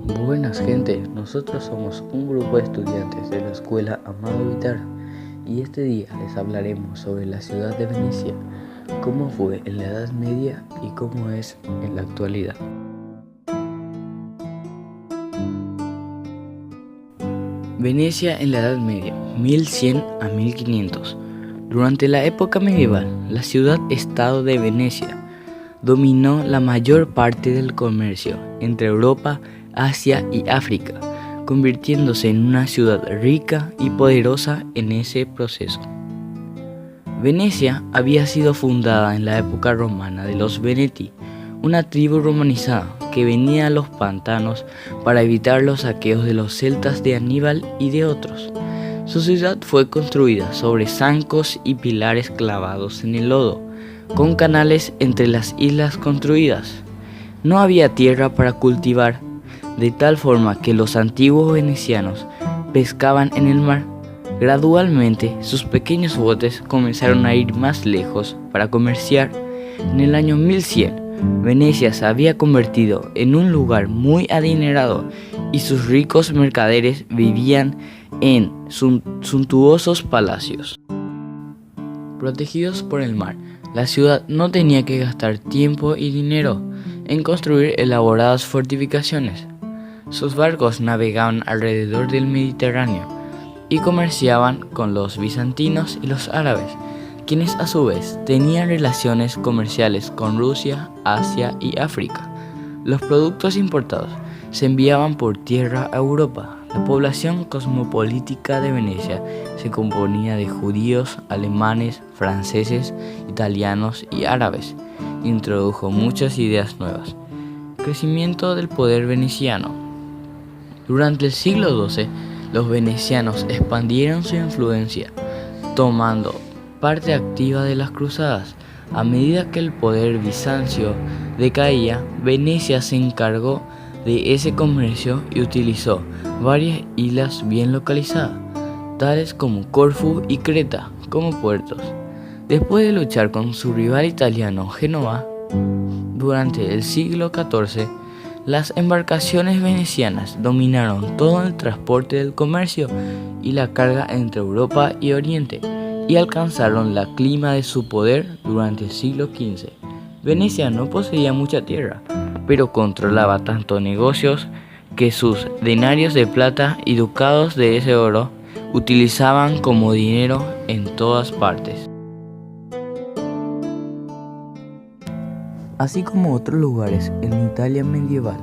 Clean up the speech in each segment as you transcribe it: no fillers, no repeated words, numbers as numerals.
Buenas gente, nosotros somos un grupo de estudiantes de la escuela Amado Vitar y este día les hablaremos sobre la ciudad de Venecia, cómo fue en la Edad Media y cómo es en la actualidad. Venecia en la Edad Media, 1100 a 1500. Durante la época medieval, la ciudad-estado de Venecia dominó la mayor parte del comercio entre Europa, Asia y África, convirtiéndose en una ciudad rica y poderosa en ese proceso. Venecia había sido fundada en la época romana de los Veneti, una tribu romanizada que venía a los pantanos para evitar los saqueos de los celtas de Aníbal y de otros. Su ciudad fue construida sobre zancos y pilares clavados en el lodo, con canales entre las islas construidas. No había tierra para cultivar, de tal forma que los antiguos venecianos pescaban en el mar. Gradualmente, sus pequeños botes comenzaron a ir más lejos para comerciar. En el año 1100, Venecia se había convertido en un lugar muy adinerado y sus ricos mercaderes vivían en suntuosos palacios. Protegidos por el mar, la ciudad no tenía que gastar tiempo y dinero en construir elaboradas fortificaciones. Sus barcos navegaban alrededor del Mediterráneo y comerciaban con los bizantinos y los árabes, quienes a su vez tenían relaciones comerciales con Rusia, Asia y África. Los productos importados se enviaban por tierra a Europa. La población cosmopolita de Venecia se componía de judíos, alemanes, franceses, italianos y árabes. Introdujo muchas ideas nuevas. Crecimiento del poder veneciano. Durante el siglo XII, los venecianos expandieron su influencia, tomando parte activa de las cruzadas. A medida que el poder bizancio decaía, Venecia se encargó de ese comercio y utilizó varias islas bien localizadas, tales como Corfú y Creta, como puertos. Después de luchar con su rival italiano Génova, durante el siglo XIV, las embarcaciones venecianas dominaron todo el transporte del comercio y la carga entre Europa y Oriente, y alcanzaron la cima de su poder durante el siglo XV. Venecia no poseía mucha tierra, pero controlaba tanto negocios que sus denarios de plata y ducados de ese oro utilizaban como dinero en todas partes. Así como otros lugares en Italia medieval,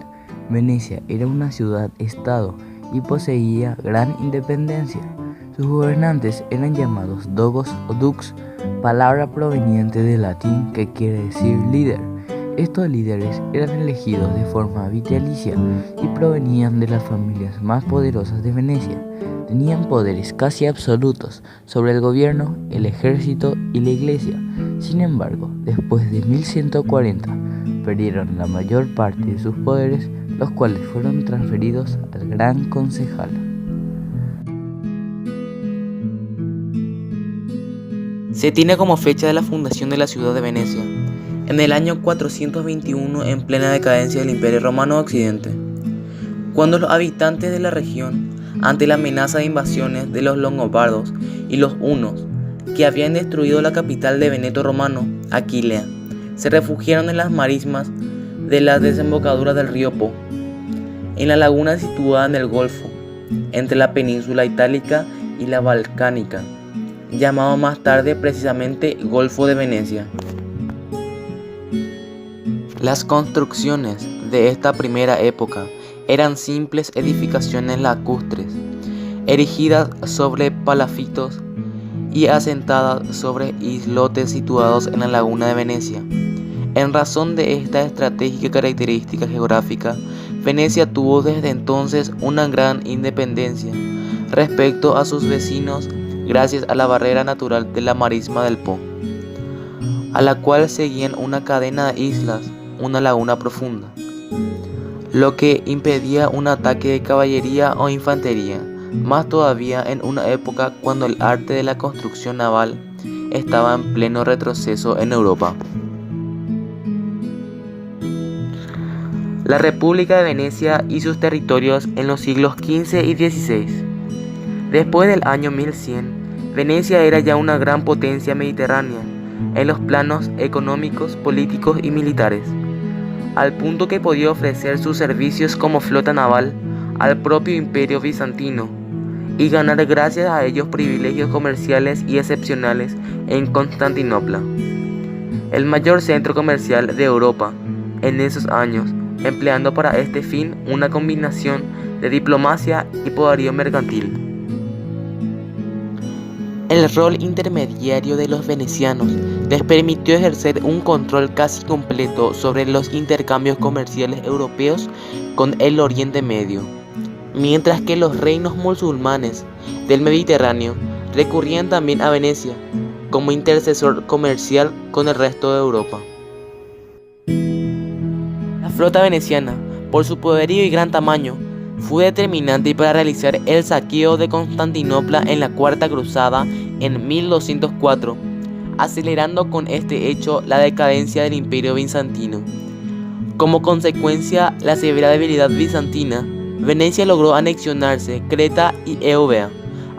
Venecia era una ciudad-estado y poseía gran independencia. Sus gobernantes eran llamados dogos o dux, palabra proveniente del latín que quiere decir líder. Estos líderes eran elegidos de forma vitalicia y provenían de las familias más poderosas de Venecia. Tenían poderes casi absolutos sobre el gobierno, el ejército y la iglesia. Sin embargo, después de 1140, perdieron la mayor parte de sus poderes, los cuales fueron transferidos al Gran Concejal. Se tiene como fecha de la fundación de la ciudad de Venecia, en el año 421, en plena decadencia del Imperio Romano Occidente, cuando los habitantes de la región, ante la amenaza de invasiones de los longobardos y los hunos, que habían destruido la capital de Veneto romano, Aquilea, se refugiaron en las marismas de las desembocaduras del río Po, en la laguna situada en el Golfo, entre la península itálica y la balcánica, llamado más tarde precisamente Golfo de Venecia. Las construcciones de esta primera época eran simples edificaciones lacustres, erigidas sobre palafitos y asentadas sobre islotes situados en la laguna de Venecia. En razón de esta estratégica característica geográfica, Venecia tuvo desde entonces una gran independencia respecto a sus vecinos gracias a la barrera natural de la marisma del Po, a la cual seguían una cadena de islas, una laguna profunda, lo que impedía un ataque de caballería o infantería, más todavía en una época cuando el arte de la construcción naval estaba en pleno retroceso en Europa. la República de Venecia y sus territorios en los siglos XV y XVI. Después del año 1100, Venecia era ya una gran potencia mediterránea en los planos económicos, políticos y militares, al punto que podía ofrecer sus servicios como flota naval al propio imperio bizantino y ganar gracias a ellos privilegios comerciales y excepcionales en Constantinopla, el mayor centro comercial de Europa en esos años, empleando para este fin una combinación de diplomacia y poderío mercantil. El rol intermediario de los venecianos les permitió ejercer un control casi completo sobre los intercambios comerciales europeos con el Oriente Medio, mientras que los reinos musulmanes del Mediterráneo recurrían también a Venecia como intercesor comercial con el resto de Europa. La flota veneciana, por su poderío y gran tamaño, fue determinante para realizar el saqueo de Constantinopla en la Cuarta Cruzada en 1204, acelerando con este hecho la decadencia del Imperio bizantino. Como consecuencia, la severa debilidad bizantina, Venecia logró anexionarse Creta y Eubea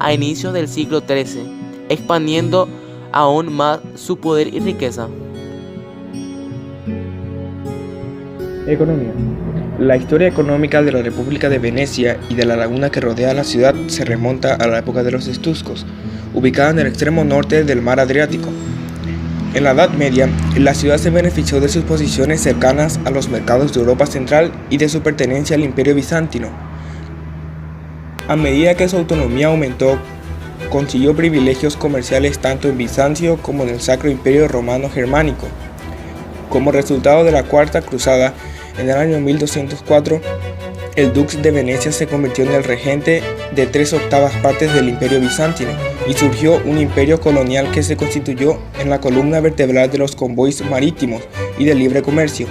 a inicios del siglo XIII, expandiendo aún más su poder y riqueza. Economía. La historia económica de la República de Venecia y de la laguna que rodea la ciudad se remonta a la época de los etruscos, ubicada en el extremo norte del mar Adriático. En la Edad Media, la ciudad se benefició de sus posiciones cercanas a los mercados de Europa Central y de su pertenencia al Imperio Bizantino. A medida que su autonomía aumentó, consiguió privilegios comerciales tanto en Bizancio como en el Sacro Imperio Romano Germánico. Como resultado de la Cuarta Cruzada, en el año 1204, el Dux de Venecia se convirtió en el regente de 3/8 partes del Imperio Bizantino y surgió un imperio colonial que se constituyó en la columna vertebral de los convoys marítimos y del libre comercio,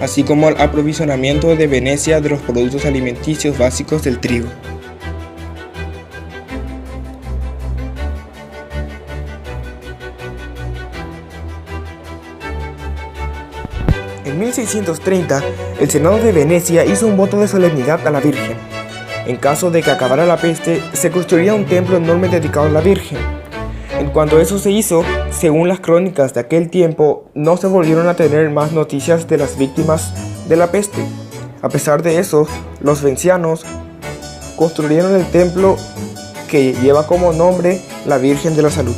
así como el aprovisionamiento de Venecia de los productos alimenticios básicos del trigo. En 1630, el Senado de Venecia hizo un voto de solemnidad a la Virgen. En caso de que acabara la peste, se construiría un templo enorme dedicado a la Virgen. En cuanto eso se hizo, según las crónicas de aquel tiempo, no se volvieron a tener más noticias de las víctimas de la peste. A pesar de eso, los vencianos construyeron el templo que lleva como nombre la Virgen de la Salud.